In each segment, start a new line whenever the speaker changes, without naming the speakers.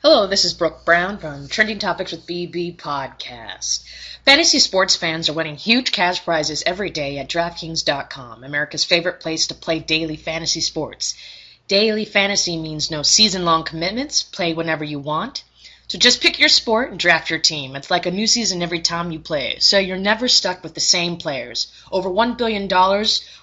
Hello, this is Brooke Brown from Trending Topics with BB podcast. Fantasy sports fans are winning huge cash prizes every day at DraftKings.com, America's favorite place to play daily fantasy sports. Daily fantasy means no season-long commitments, play whenever you want. So just pick your sport and draft your team. It's like a new season every time you play, so you're never stuck with the same players. Over $1 billion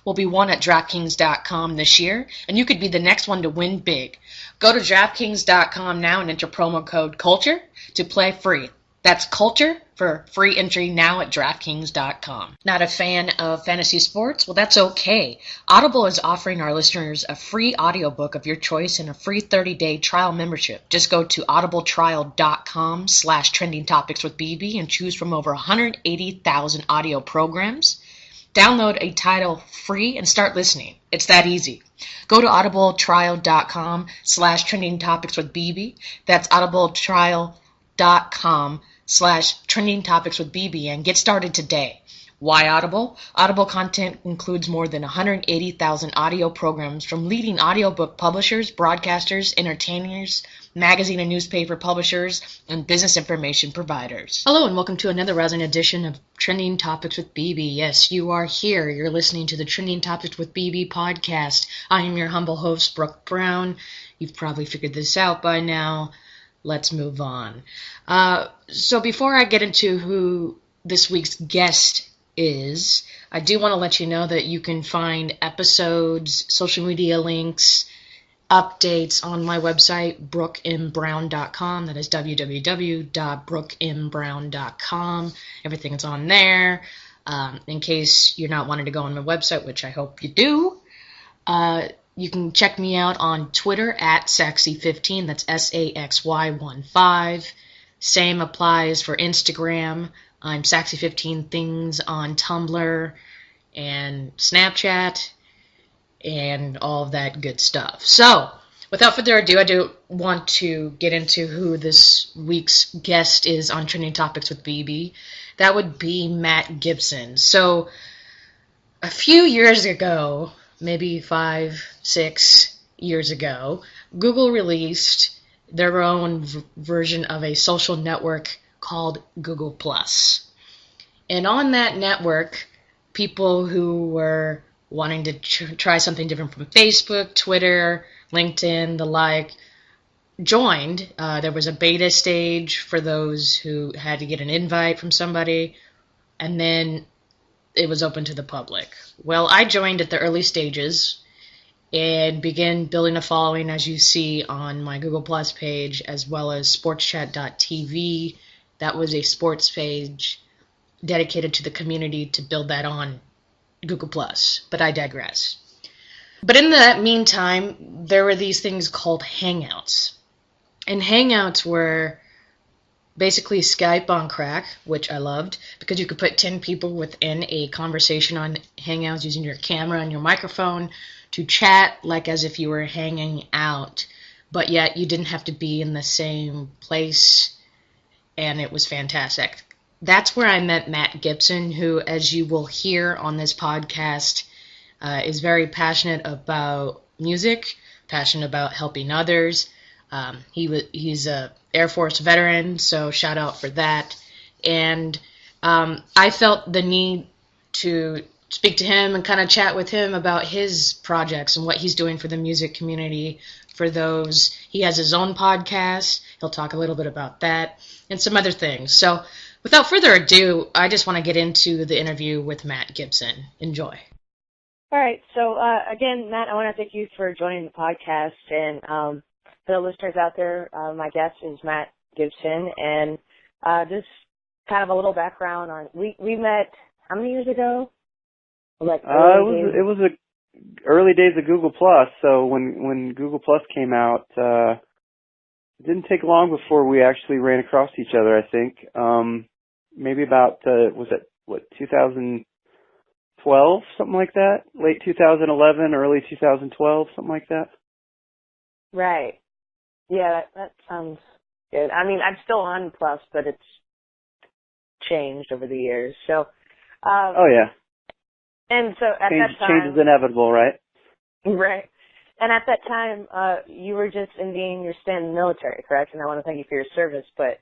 will be won at DraftKings.com this year, and you could be the next one to win big. Go to DraftKings.com now and enter promo code CULTURE to play free. That's CULTURE for free entry now at DraftKings.com. Not a fan of fantasy sports? Well, that's okay. Audible is offering our listeners a free audiobook of your choice and a free 30-day trial membership. Just go to audibletrial.com/trendingtopicswithbb and choose from over 180,000 audio programs. Download a title free and start listening. It's that easy. Go to audibletrial.com/trendingtopicswithbb. That's audibletrial.com/trendingtopicswithbb and get started today. Why Audible? Audible content includes more than 180,000 audio programs from leading audiobook publishers, broadcasters, entertainers, magazine and newspaper publishers, and business information providers. Hello and welcome to another rousing edition of Trending Topics with BB. Yes, you are here. You're listening to the Trending Topics with BB podcast. I am your humble host, Brooke Brown. You've probably figured this out by now. Let's move on. So before I get into who this week's guest is, I do want to let you know that you can find episodes, social media links, updates on my website, brookembrown.com. That is www.brookembrown.com. Everything is on there. In case you're not wanting to go on my website, which I hope you do, you can check me out on Twitter at Saxy15. That's SAXY15. Same applies for Instagram. I'm Saxy15 Things on Tumblr and Snapchat and all of that good stuff. So, without further ado, I do want to get into who this week's guest is on Trending Topics with BB. That would be Matt Gibson. So, a few years ago, maybe 5, 6 years ago, Google released their own version of a social network called Google+. And on that network, people who were wanting to try something different from Facebook, Twitter, LinkedIn, the like, joined. There was a beta stage for those who had to get an invite from somebody, and then it was open to the public. Well, I joined at the early stages and began building a following, as you see on my Google Plus page, as well as sportschat.tv. That was a sports page dedicated to the community to build that on Google Plus, but I digress. But in that meantime, there were these things called Hangouts. And Hangouts were basically Skype on crack, which I loved, because you could put 10 people within a conversation on Hangouts using your camera and your microphone to chat like as if you were hanging out, but yet you didn't have to be in the same place, and it was fantastic. That's where I met Matt Gibson, who, as you will hear on this podcast, is very passionate about music, passionate about helping others. He's a Air Force veteran, so shout out for that. And I felt the need to speak to him and kind of chat with him about his projects and what he's doing for the music community. For those, he has his own podcast. He'll talk a little bit about that and some other things. So without further ado, I just want to get into the interview with Matt Gibson. Enjoy.
All right. So, again, Matt, I want to thank you for joining the podcast. And for the listeners out there, my guest is Matt Gibson. And just kind of a little background on, we met how many years ago? Like
it was the early days of Google Plus. So when Google Plus came out, it didn't take long before we actually ran across each other, I think. Maybe about, was it, 2012, something like that? Late 2011, early 2012, something like that?
Right. Yeah, that sounds good. I mean, I'm still on Plus, but it's changed over the years. So.
Oh, yeah.
And so at that time.
Change is inevitable, right?
Right. And at that time, you were just ending your stint in the military, correct? And I want to thank you for your service, but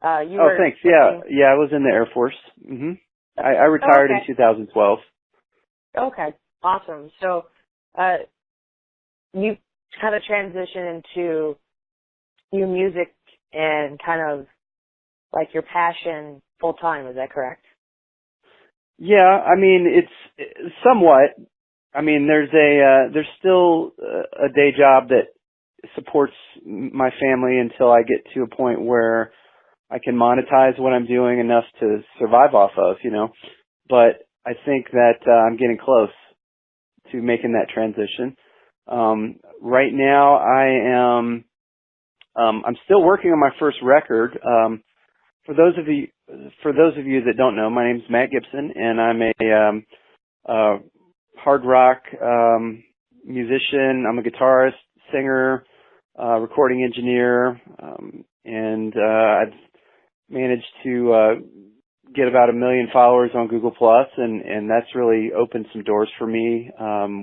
you were...
Oh, thanks. Yeah, I was in the Air Force. Hmm. I retired in 2012.
Okay, awesome. So you kind of transition into your music and kind of like your passion full time, is that correct?
Yeah, I mean, it's somewhat. I mean, there's still a day job that supports my family until I get to a point where I can monetize what I'm doing enough to survive off of, But I think that I'm getting close to making that transition. Right now, I'm still working on my first record. For those of you that don't know, my name's Matt Gibson, and I'm a hard rock musician. I'm a guitarist, singer, recording engineer, and I've managed to get about 1 million followers on Google Plus, and that's really opened some doors for me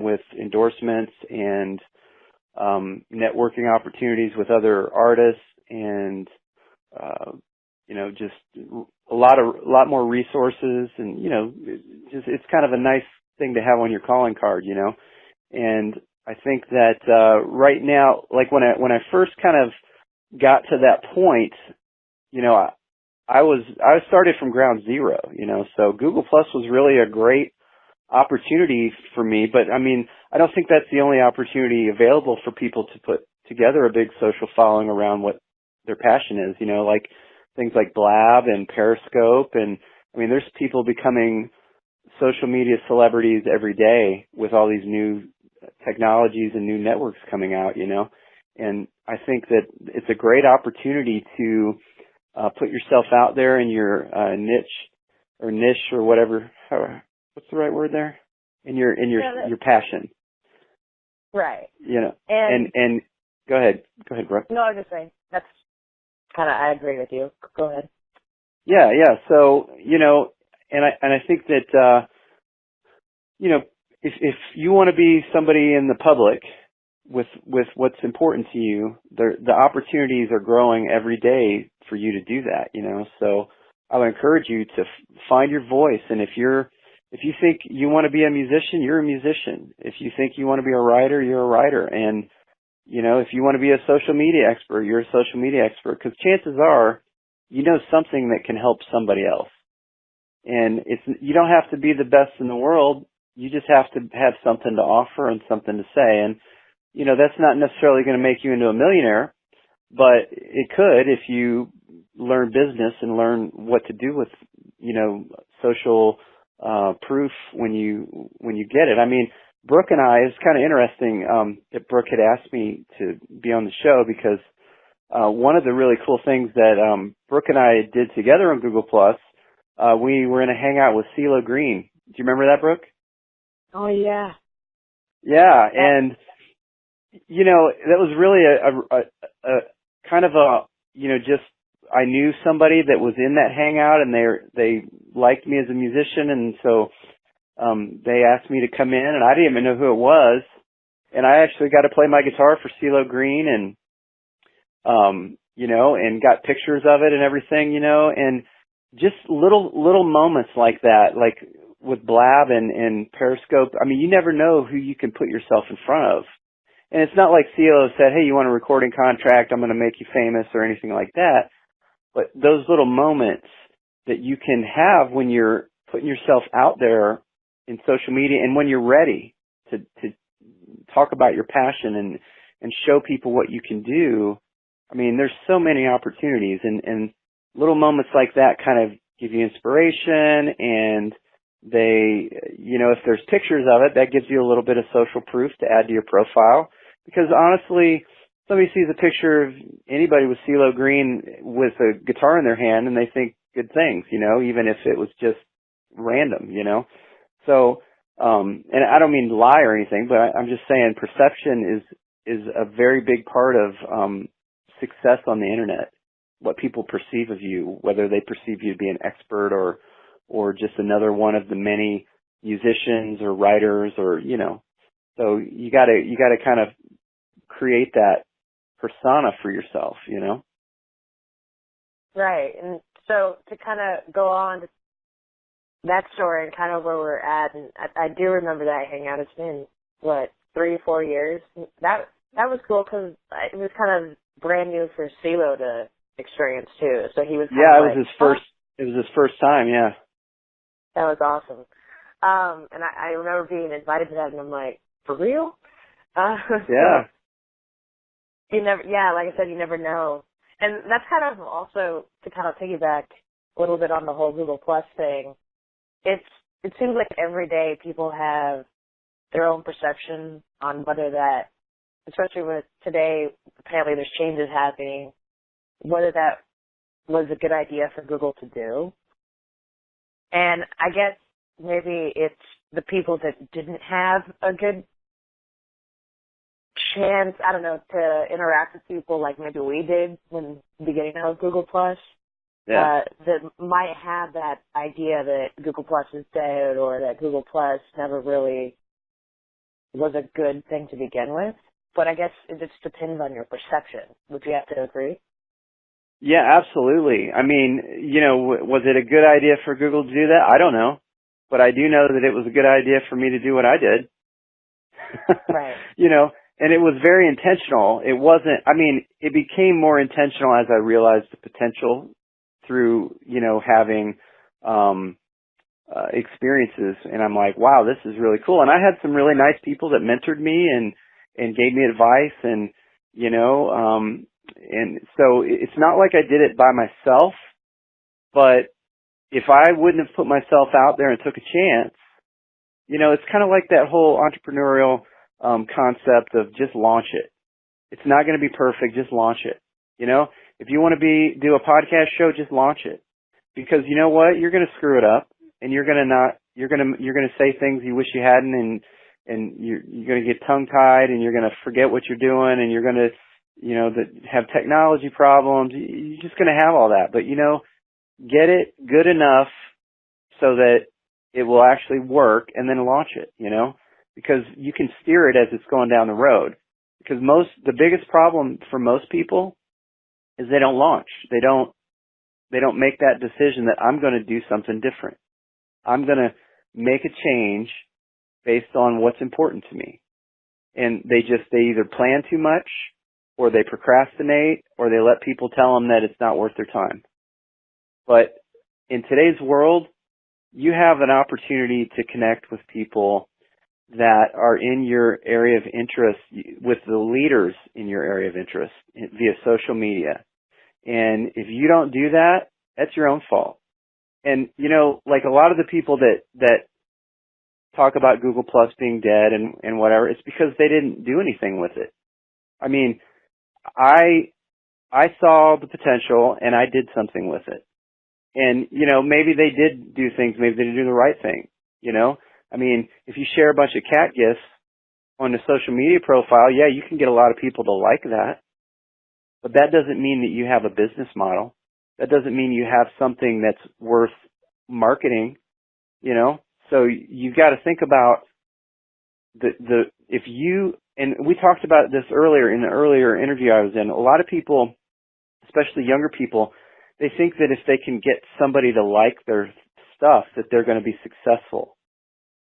with endorsements and networking opportunities with other artists, and just a lot more resources, and it's kind of a nice thing to have on your calling card, And I think that right now, like when I first kind of got to that point, I started from ground zero, so Google Plus was really a great opportunity for me, but I mean, I don't think that's the only opportunity available for people to put together a big social following around what their passion is, like things like Blab and Periscope, and I mean, there's people becoming social media celebrities every day with all these new technologies and new networks coming out, and I think that it's a great opportunity to put yourself out there in your niche or whatever. What's the right word there? In your passion.
Right.
And go ahead, Brooke.
No, I was just saying that's kind of, I agree with you. Go ahead.
Yeah. So and I think that if you want to be somebody in the public with what's important to you, the opportunities are growing every day for you to do that. So I would encourage you to find your voice, and if you think you want to be a musician, you're a musician. If you think you want to be a writer, you're a writer. And, if you want to be a social media expert, you're a social media expert. Because chances are, something that can help somebody else. And you don't have to be the best in the world. You just have to have something to offer and something to say. And, that's not necessarily going to make you into a millionaire, but it could if you learn business and learn what to do with, social proof when you get it. I mean, Brooke and I, it's kind of interesting that Brooke had asked me to be on the show because one of the really cool things that Brooke and I did together on Google Plus, we were in a hangout with CeeLo Green. Do you remember that, Brooke?
Oh yeah.
Yeah, and that was really a kind of a just I knew somebody that was in that hangout, and they liked me as a musician, and so they asked me to come in, and I didn't even know who it was, and I actually got to play my guitar for CeeLo Green, and and got pictures of it and everything, and just little moments like that, like with Blab and Periscope. I mean, you never know who you can put yourself in front of. And it's not like CeeLo said, hey, you want a recording contract, I'm going to make you famous or anything like that. But those little moments that you can have when you're putting yourself out there in social media and when you're ready to talk about your passion and show people what you can do. I mean, there's so many opportunities, and little moments like that kind of give you inspiration, and they, if there's pictures of it, that gives you a little bit of social proof to add to your profile. Because honestly, somebody sees a picture of anybody with CeeLo Green with a guitar in their hand and they think good things, even if it was just random, So, and I don't mean to lie or anything, but I'm just saying perception is a very big part of success on the internet. What people perceive of you, whether they perceive you to be an expert or just another one of the many musicians or writers or, So you gotta kind of create that persona for yourself, you know?
Right. And so to kind of go on to that story and kind of where we're at, and I do remember that hangout. It's been, 3-4 years? That was cool because it was kind of brand new for CeeLo to experience too. So he was
it was his first time, yeah.
That was awesome. And I remember being invited to that, and I'm like, for real?
Yeah.
So like I said, you never know. And that's kind of also to kind of piggyback a little bit on the whole Google Plus thing. It seems like every day people have their own perception on whether that, especially with today, apparently there's changes happening, whether that was a good idea for Google to do. And I guess maybe it's the people that didn't have a good chance, I don't know, to interact with people like maybe we did when beginning of Google Plus.
Yeah.
That might have that idea that Google Plus is dead or that Google Plus never really was a good thing to begin with. But I guess it just depends on your perception. Would you have to agree?
Yeah, absolutely. I mean, was it a good idea for Google to do that? I don't know. But I do know that it was a good idea for me to do what I did.
Right.
And it was very intentional. It wasn't, it became more intentional as I realized the potential through, having experiences. And I'm like, wow, this is really cool. And I had some really nice people that mentored me and gave me advice and, and so it's not like I did it by myself, but if I wouldn't have put myself out there and took a chance, it's kind of like that whole entrepreneurial concept of just launch it. It's not going to be perfect, just launch it. If you want to do a podcast show, just launch it. Because you know what? You're going to screw it up and you're going to say things you wish you hadn't and you're going to get tongue tied and you're going to forget what you're doing and you're going to, have technology problems. You're just going to have all that. But, get it good enough so that it will actually work and then launch it, because you can steer it as it's going down the road. Because the biggest problem for most people is they don't launch. They don't make that decision that I'm going to do something different. I'm going to make a change based on what's important to me. And they either plan too much or they procrastinate or they let people tell them that it's not worth their time. But in today's world, you have an opportunity to connect with people that are in your area of interest, with the leaders in your area of interest via social media. And if you don't do that, that's your own fault. And, like a lot of the people that talk about Google Plus being dead and whatever, it's because they didn't do anything with it. I saw the potential and I did something with it. And, maybe they did do things, maybe they didn't do the right thing, if you share a bunch of cat gifs on a social media profile, yeah, you can get a lot of people to like that. But that doesn't mean that you have a business model. That doesn't mean you have something that's worth marketing, So you've got to think about and we talked about this earlier in the earlier interview I was in. A lot of people, especially younger people, they think that if they can get somebody to like their stuff, that they're going to be successful.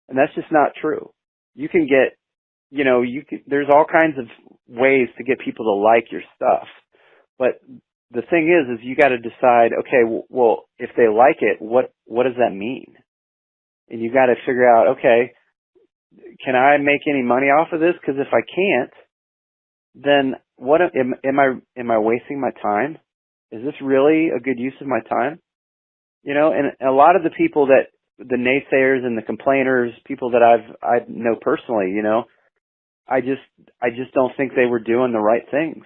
And that's just not true. You can get, there's all kinds of ways to get people to like your stuff. But the thing is you got to decide, okay, well, if they like it, what does that mean? And you got to figure out, okay, can I make any money off of this? Because if I can't, then what am I wasting my time? Is this really a good use of my time? And a lot of the people the naysayers and the complainers, people that I know personally, I just don't think they were doing the right things,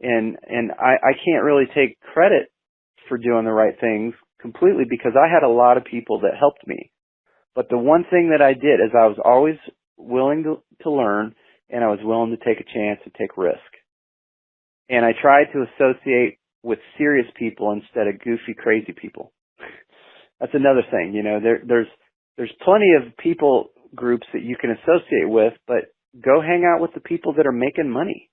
and I can't really take credit for doing the right things completely because I had a lot of people that helped me. But the one thing that I did is I was always willing to learn and I was willing to take a chance and take risk. And I tried to associate with serious people instead of goofy, crazy people. That's another thing, there's plenty of people groups that you can associate with, but go hang out with the people that are making money.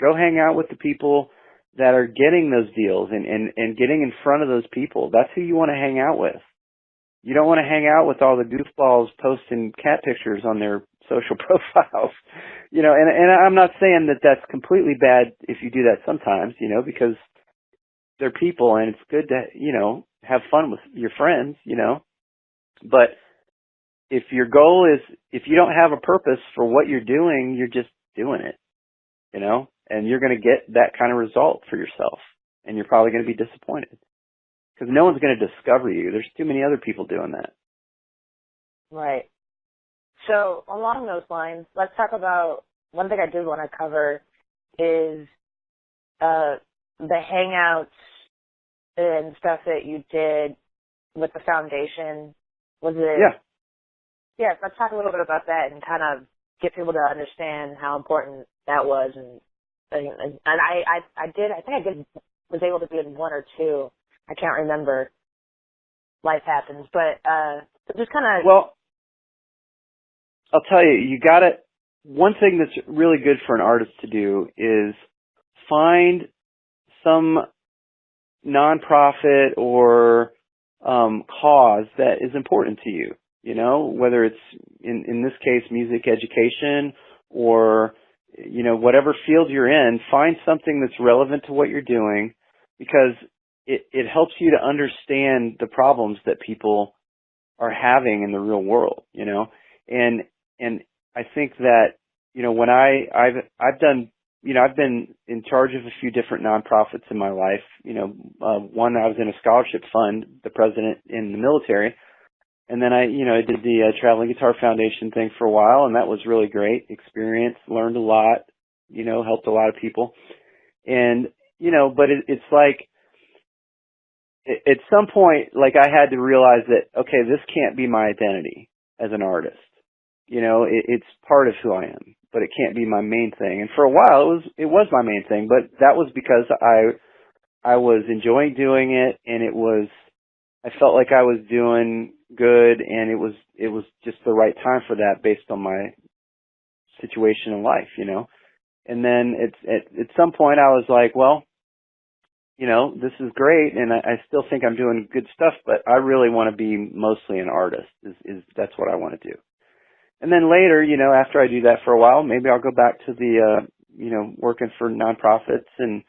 Go hang out with the people that are getting those deals and getting in front of those people. That's who you want to hang out with. You don't want to hang out with all the goofballs posting cat pictures on their social profiles. And I'm not saying that that's completely bad if you do that sometimes, because they're people and it's good to, have fun with your friends, But if your goal is, if you don't have a purpose for what you're doing, you're just doing it, and you're going to get that kind of result for yourself, and you're probably going to be disappointed because no one's going to discover you. There's too many other people doing that.
Right. So along those lines, let's talk about one thing I did want to cover is the hangouts and stuff that you did with the foundation. Was it?
Yeah.
Yeah. Let's talk a little bit about that and kind of get people to understand how important that was. And I was able to be in one or two. I can't remember. Life happens, but just kind of.
Well, I'll tell you, one thing that's really good for an artist to do is find some nonprofit or cause that is important to you, whether it's in this case music education or whatever field you're in, find something that's relevant to what you're doing because it helps you to understand the problems that people are having in the real world, and I think that when I've done, I've been in charge of a few different nonprofits in my life. One, I was in a scholarship fund, the president in the military. And then I did the Traveling Guitar Foundation thing for a while, and that was really great experience, learned a lot, helped a lot of people. And, but it's like, at some point, like I had to realize that, okay, this can't be my identity as an artist. It's part of who I am, but it can't be my main thing. And for a while, it was my main thing, but that was because I was enjoying doing it, and I felt like I was doing good, and it was just the right time for that based on my situation in life, And then at some point, I was like, well, this is great, and I still think I'm doing good stuff, but I really want to be mostly an artist. That's what I want to do. And then later, after I do that for a while, maybe I'll go back to the, working for nonprofits. And,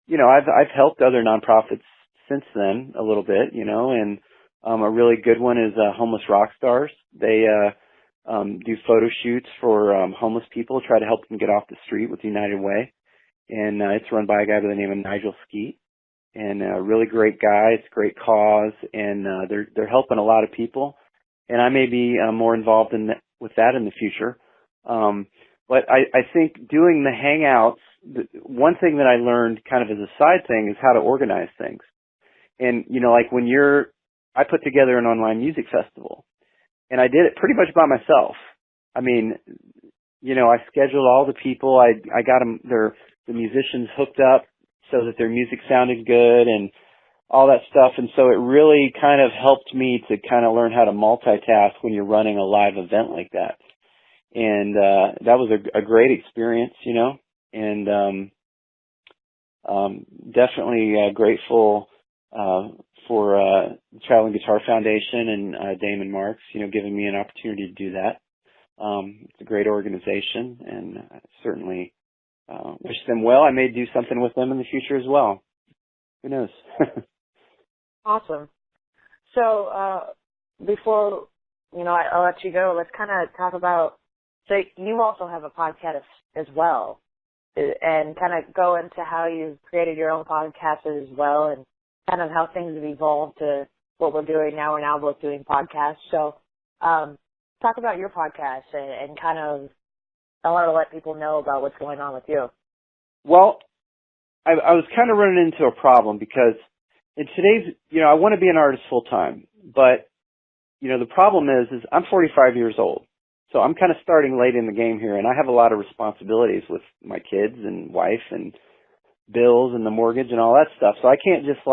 I've helped other nonprofits since then a little bit, and a really good one is Homeless Rock Stars. They do photo shoots for homeless people, try to help them get off the street with United Way. And it's run by a guy by the name of Nigel Skeet. And a really great guy. It's a great cause, and they're helping a lot of people. And I may be more involved with that in the future. But I think doing the hangouts, one thing that I learned kind of as a side thing is how to organize things. And, like I put together an online music festival, and I did it pretty much by myself. I mean, I scheduled all the people. I got them, the musicians hooked up so that their music sounded good and all that stuff. And so it really kind of helped me to kind of learn how to multitask when you're running a live event like that. And that was a great experience, and definitely grateful for Traveling Guitar Foundation and Damon Marks, giving me an opportunity to do that. It's a great organization, and I certainly wish them well. I may do something with them in the future as well. Who knows?
Awesome. So before, I'll let you go, let's kind of talk about, so you also have a podcast as well, and kind of go into how you've created your own podcast as well, and kind of how things have evolved to what we're doing now. We're now both doing podcasts. So talk about your podcast and kind of, I want to let people know about what's going on with you.
Well, I was kind of running into a problem because in today's, I want to be an artist full time, but, the problem is I'm 45 years old. So I'm kind of starting late in the game here, and I have a lot of responsibilities with my kids and wife and bills and the mortgage and all that stuff. So I can't just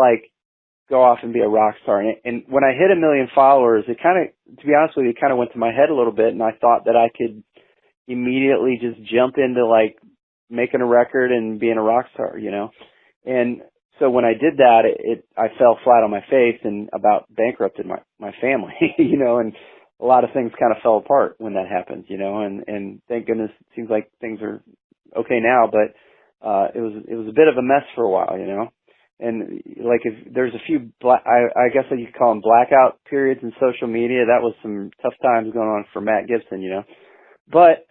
go off and be a rock star. And when I hit 1 million followers, it kind of, to be honest with you, it kind of went to my head a little bit, and I thought that I could, immediately just jump into like making a record and being a rock star, you know? And so when I did that, I fell flat on my face and about bankrupted my family, you know, and a lot of things kind of fell apart when that happened, you know, and thank goodness it seems like things are okay now, but it was a bit of a mess for a while, you know. And like if there's a few I guess you could call them blackout periods in social media, that was some tough times going on for Matt Gibson, you know. But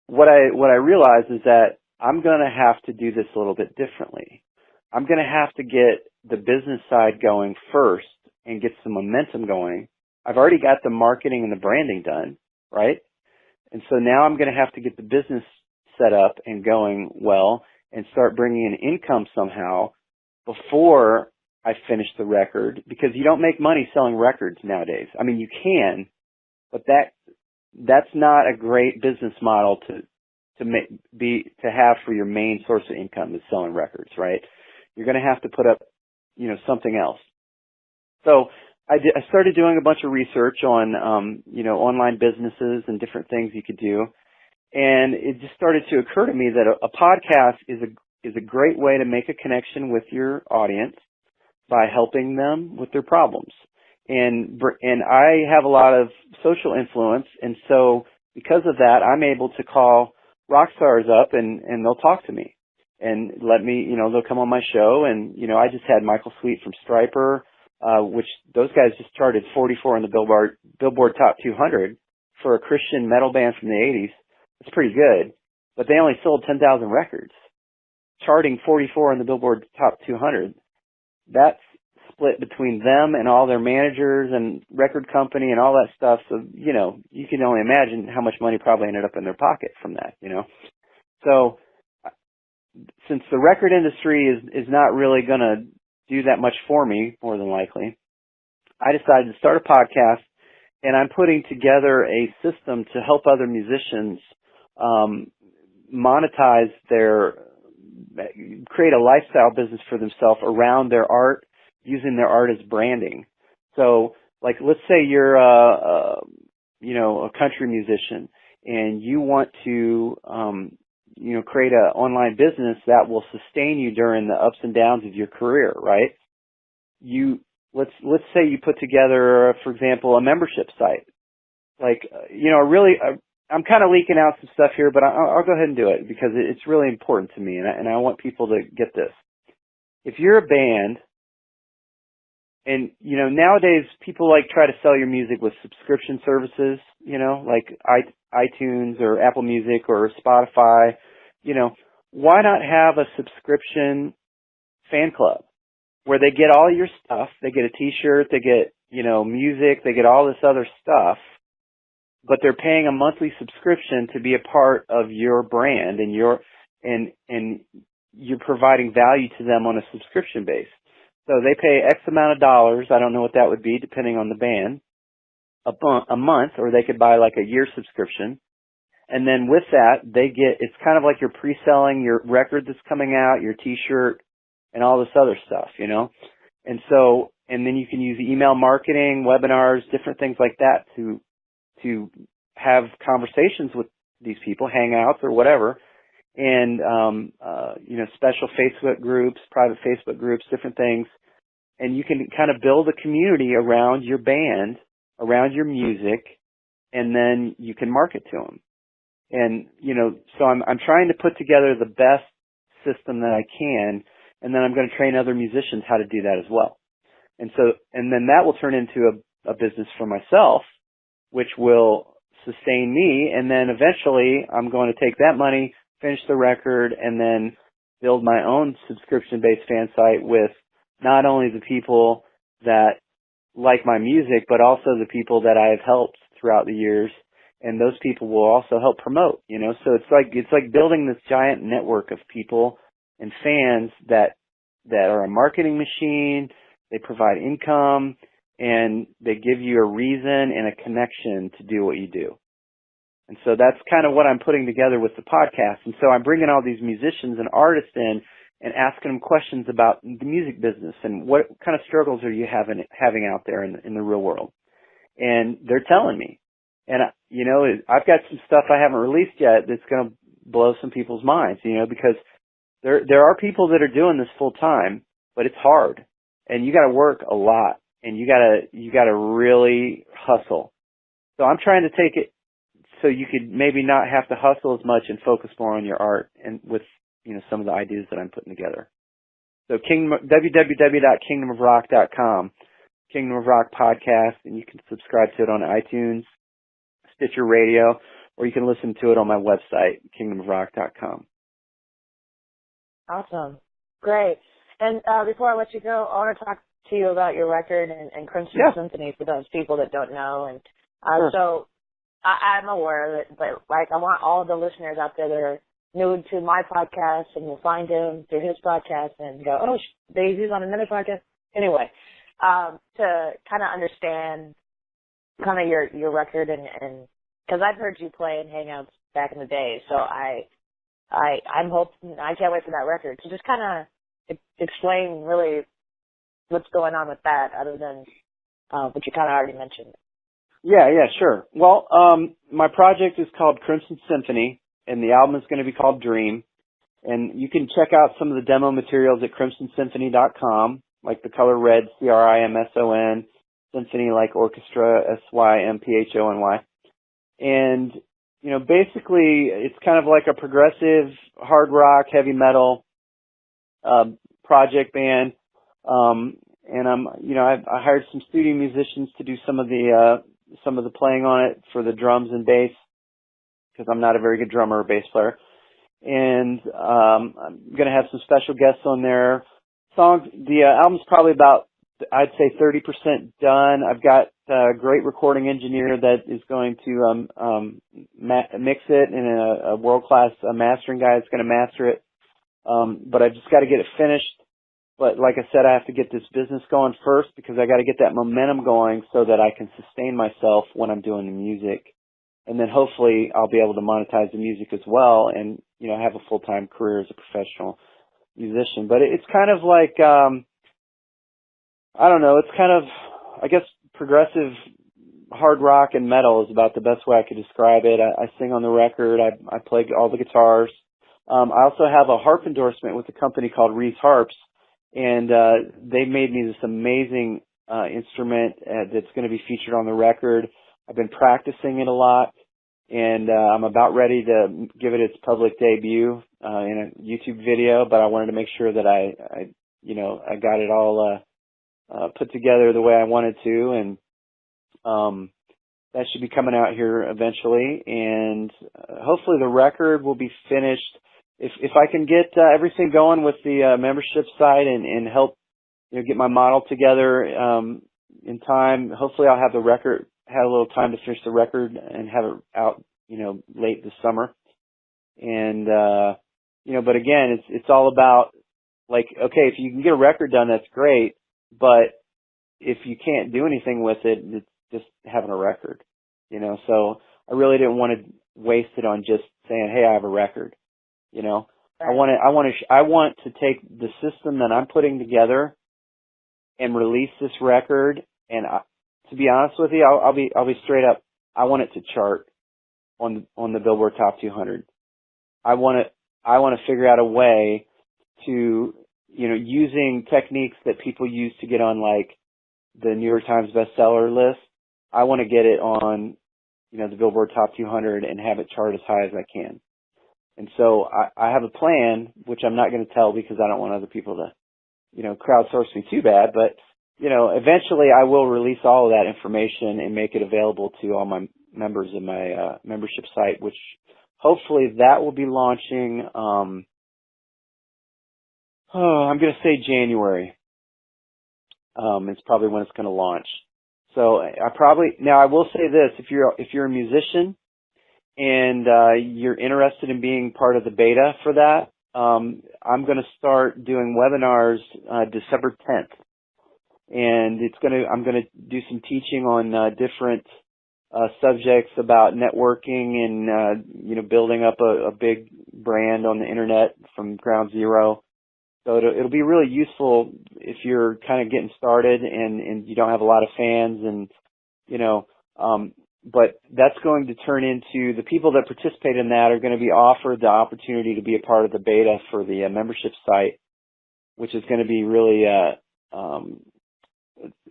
what I realized is that I'm going to have to do this a little bit differently. I'm going to have to get the business side going first and get some momentum going. I've already got the marketing and the branding done, right? And so now I'm going to have to get the business set up and going well and start bringing in income somehow before I finish the record, because you don't make money selling records nowadays. I mean, you can, but that's not a great business model to have for your main source of income is selling records, right? You're going to have to put up, you know, something else. So I started doing a bunch of research on, you know, online businesses and different things you could do. And it just started to occur to me that a podcast is a great way to make a connection with your audience by helping them with their problems. And I have a lot of social influence, and so because of that, I'm able to call rock stars up and they'll talk to me and let me, you know, they'll come on my show. And, you know, I just had Michael Sweet from Stryper, which those guys just charted 44 on the Billboard Top 200 for a Christian metal band from the 80s. It's pretty good, but they only sold 10,000 records. Charting 44 on the Billboard Top 200, that's split between them and all their managers and record company and all that stuff. So, you know, you can only imagine how much money probably ended up in their pocket from that, you know. So since the record industry is not really going to do that much for me, more than likely, I decided to start a podcast, and I'm putting together a system to help other musicians monetize create a lifestyle business for themselves around their art, using their art as branding. So, like, let's say you're you know, a country musician, and you want to, you know, create an online business that will sustain you during the ups and downs of your career, right? Let's say you put together, for example, a membership site. Like, you know, really, I'm kind of leaking out some stuff here, but I'll go ahead and do it because it's really important to me, and I want people to get this. If you're a band, and, you know, nowadays people like try to sell your music with subscription services, you know, like iTunes or Apple Music or Spotify, you know, why not have a subscription fan club where they get all your stuff, they get a t-shirt, they get, you know, music, they get all this other stuff, but they're paying a monthly subscription to be a part of your brand, and you're providing value to them on a subscription base. So they pay X amount of dollars, I don't know what that would be depending on the band, a month, or they could buy like a year subscription. And then with that, it's kind of like you're pre-selling your record that's coming out, your t-shirt, and all this other stuff, you know? And then you can use email marketing, webinars, different things like that to have conversations with these people, hangouts or whatever, and, you know, special Facebook groups, private Facebook groups, different things. And you can kind of build a community around your band, around your music, and then you can market to them. And, you know, so I'm trying to put together the best system that I can, and then I'm going to train other musicians how to do that as well. And then that will turn into a business for myself, which will sustain me, and then eventually I'm going to take that money, finish the record, and then build my own subscription-based fan site with not only the people that like my music, but also the people that I have helped throughout the years, and those people will also help promote, you know. So it's like building this giant network of people and fans that are a marketing machine. They provide income, and they give you a reason and a connection to do what you do. And so that's kind of what I'm putting together with the podcast. And so I'm bringing all these musicians and artists in and asking them questions about the music business and what kind of struggles are you having out there in the real world. And they're telling me. And, I've got some stuff I haven't released yet that's going to blow some people's minds, because there are people that are doing this full time, but it's hard. And you got to work a lot, and you got to really hustle. So I'm trying to take it so you could maybe not have to hustle as much and focus more on your art and with, some of the ideas that I'm putting together. So www.kingdomofrock.com, Kingdom of Rock podcast, and you can subscribe to it on iTunes, Stitcher Radio, or you can listen to it on my website, kingdomofrock.com.
Awesome. Great. And before I let you go, I want to talk to you about your record and Crimson Symphony for those people that don't know. And
Sure.
so I'm aware that, but I want all the listeners out there that are new to my podcast and will find him through his podcast and go, oh, he's on another podcast. Anyway, to kind of understand kind of your record and because I've heard you play in Hangouts back in the day, so I'm hoping, I can't wait for that record. So just kind of explain really what's going on with that other than what you kind of already mentioned.
Yeah, sure. Well, my project is called Crimson Symphony, and the album is going to be called Dream. And you can check out some of the demo materials at crimsonsymphony.com, like the color red, CRIMSON, symphony like orchestra, SYMPHONY. And, basically it's kind of like a progressive hard rock, heavy metal project band. And I hired some studio musicians to do some of the playing on it for the drums and bass, because I'm not a very good drummer or bass player. And I'm going to have some special guests on there. The album's probably about, I'd say, 30% done. I've got a great recording engineer that is going to mix it, and a world-class mastering guy that's going to master it. But I've just got to get it finished. But like I said, I have to get this business going first, because I got to get that momentum going so that I can sustain myself when I'm doing the music. And then hopefully I'll be able to monetize the music as well and, have a full-time career as a professional musician. But it's kind of like, I don't know, it's kind of, I guess, progressive hard rock and metal is about the best way I could describe it. I sing on the record. I play all the guitars. I also have a harp endorsement with a company called Reed's Harps, and they made me this amazing instrument that's going to be featured on the record. I've been practicing it a lot, and I'm about ready to give it its public debut in a YouTube video, but I wanted to make sure that I got it all put together the way I wanted to, and that should be coming out here eventually, and hopefully the record will be finished. If I can get everything going with the membership site and help get my model together in time, hopefully I'll have a little time to finish the record and have it out late this summer. And but again, it's all about, like, okay, if you can get a record done, that's great, but if you can't do anything with it, it's just having a record, so I really didn't want to waste it on just saying, hey, I have a record. I want to take the system that I'm putting together and release this record. And to be honest with you, I'll be straight up. I want it to chart on the Billboard Top 200. I want to figure out a way to, using techniques that people use to get on, like, the New York Times bestseller list. I want to get it on, the Billboard Top 200 and have it chart as high as I can. And so I have a plan, which I'm not going to tell because I don't want other people to, crowdsource me too bad. But, eventually I will release all of that information and make it available to all my members in my membership site, which hopefully that will be launching, I'm going to say January. It's probably when it's going to launch. So now I will say this, if you're a musician and you're interested in being part of the beta for that, I'm going to start doing webinars December 10th, and I'm going to do some teaching on different subjects about networking and building up a big brand on the internet from ground zero. So it'll be really useful if you're kind of getting started and you don't have a lot of fans, and but that's going to turn into the people that participate in that are going to be offered the opportunity to be a part of the beta for the membership site, which is going to be really,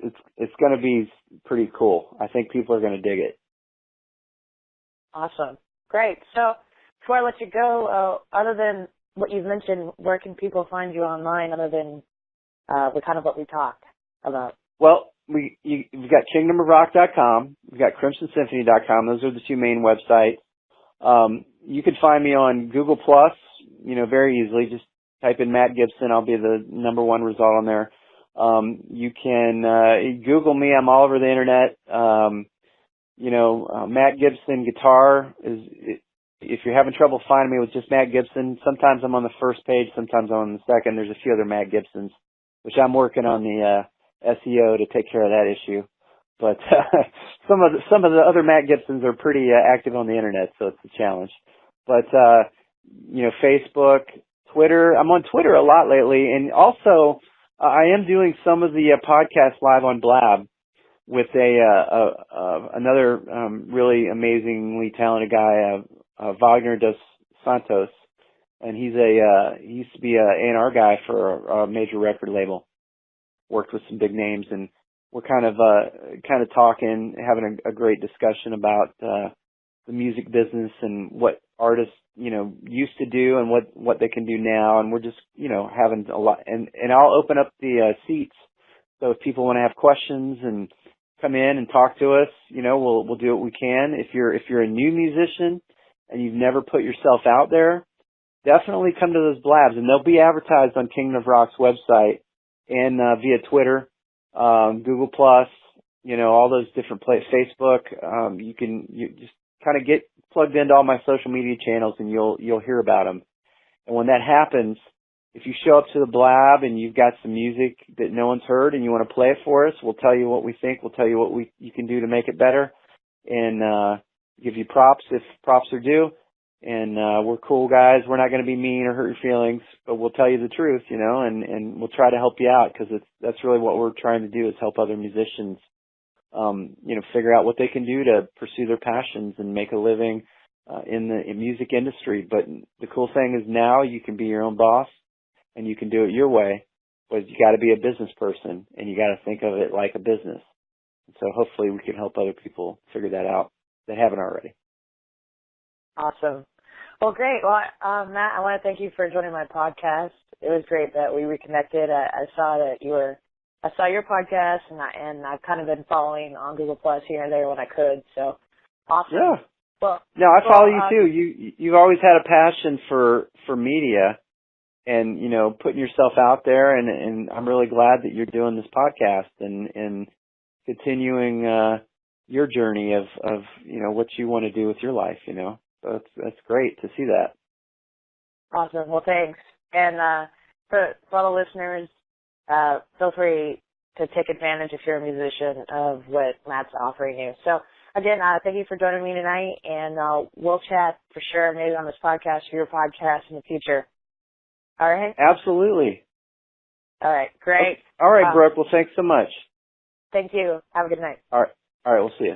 it's going to be pretty cool. I think people are going to dig it.
Awesome. Great. So before I let you go, other than what you've mentioned, where can people find you online other than what we talked about?
Well, we've got kingdomofrock.com. We've got crimsonsymphony.com. Those are the two main websites. You can find me on Google Plus, very easily. Just type in Matt Gibson. I'll be the number one result on there. You can Google me. I'm all over the internet. Matt Gibson guitar is, if you're having trouble finding me with just Matt Gibson, sometimes I'm on the first page, sometimes I'm on the second. There's a few other Matt Gibsons, which I'm working on the SEO to take care of that issue. But some of the other Matt Gibsons are pretty active on the internet, so it's a challenge. But Facebook, Twitter. I'm on Twitter a lot lately, and also I am doing some of the podcasts live on Blab with another really amazingly talented guy, Wagner dos Santos, and he used to be a A&R guy for a major record label. Worked with some big names, and we're kind of talking, having a great discussion about the music business and what artists used to do and what they can do now, and we're just having a lot. And I'll open up the seats, so if people want to have questions and come in and talk to us, we'll do what we can. If you're a new musician and you've never put yourself out there, definitely come to those blabs, and they'll be advertised on Kingdom of Rock's website and via Twitter, Google Plus, all those different places, Facebook. You just kind of get plugged into all my social media channels, and you'll hear about them. And when that happens, if you show up to the blab and you've got some music that no one's heard and you want to play it for us, we'll tell you what we think. We'll tell you what you can do to make it better, and give you props if props are due. And we're cool guys. We're not going to be mean or hurt your feelings, but we'll tell you the truth, and we'll try to help you out, because that's really what we're trying to do, is help other musicians, figure out what they can do to pursue their passions and make a living in the music industry. But the cool thing is now you can be your own boss, and you can do it your way, but you got to be a business person, and you got to think of it like a business. So hopefully we can help other people figure that out that haven't already.
Awesome. Well, great. Well, Matt, I want to thank you for joining my podcast. It was great that we reconnected. I saw your podcast, and I've kind of been following on Google Plus here and there when I could. So awesome.
Yeah.
Well,
no, I follow you too. You've always had a passion for media, and putting yourself out there, and I'm really glad that you're doing this podcast and continuing your journey of what you want to do with your life. So that's great to see that.
Awesome. Well, thanks. And for all the listeners, feel free to take advantage, if you're a musician, of what Matt's offering you. So again, thank you for joining me tonight, and we'll chat for sure, maybe on this podcast or your podcast in the future. All right?
Absolutely.
All right. Great.
All right, Brooke. Well, thanks so much.
Thank you. Have a good night.
All right. We'll see you.